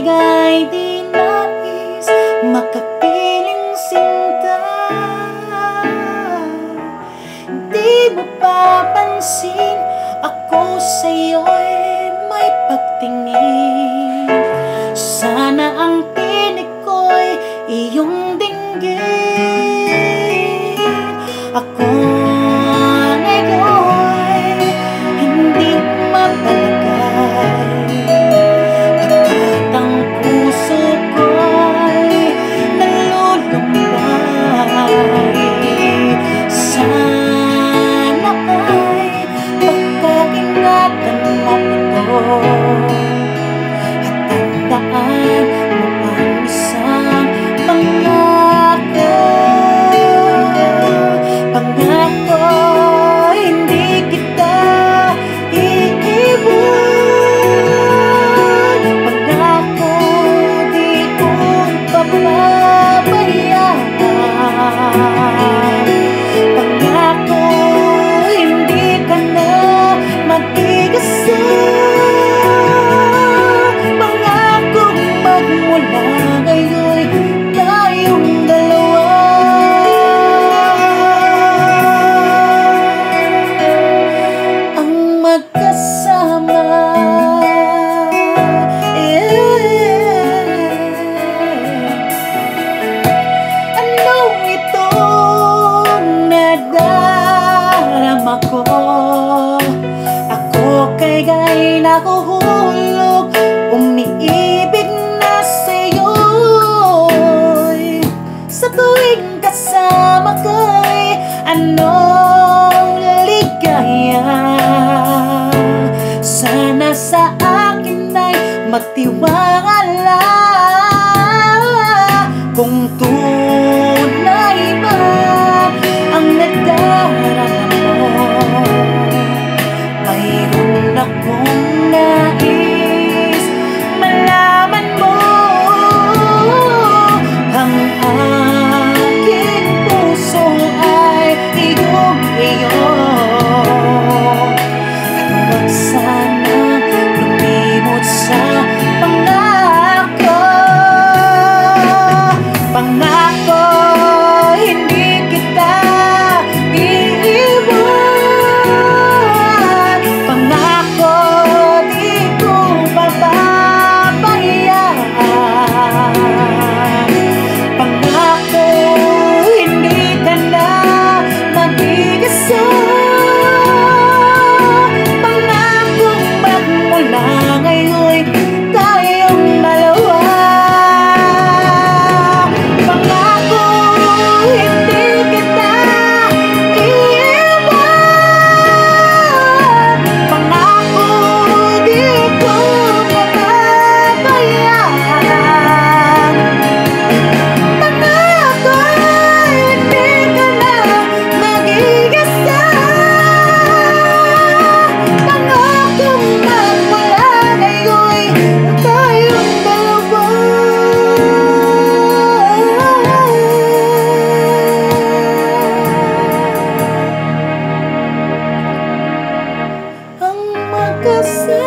ika'y di nais makapiling sinta. Di mo papansin ako sa'yo'y may pagtingin. Sana ang tinig ko'y iyong dinggin. Ako ngayon'y hindi mapalagay, pagkat ang puso ko'y nalulumbay. Sana ay pagkaingatan mo ito at tandaan mo ang isang pangako. Pangako, hindi kita iiwan. Pangako, di ko papabayaan. Pangako, hindi ka na mag-iisa. Pangako, magmula ngayon'y tayong dalawa. Ang magkasama. Anong itong nadarama ko? Ako kay nakuhulog, umiibig na sa'yo'y sa tuwing kasama ko'y anong ligaya. Sana sa akin ay magtiwala kung tunay ba ang nadarama mo. Mayroon akong nais malaman mo. Ang aking puso ay iyong-iyo, at huwag sanang lumimot sa pangako. Pangako, hindi kita iiwan. Pangako, di ko papabayaan. Pangako, hindi ka na mag-iisa. Pangako, magmula ngayon'y tayong dalawa. Pangako, hindi kita iiwan. Pangako, di ko papabayaan. Pangako, hindi ka na mag-iisa. Pangako, magmula ngayon'y tayong dalawa. Ang magkasama.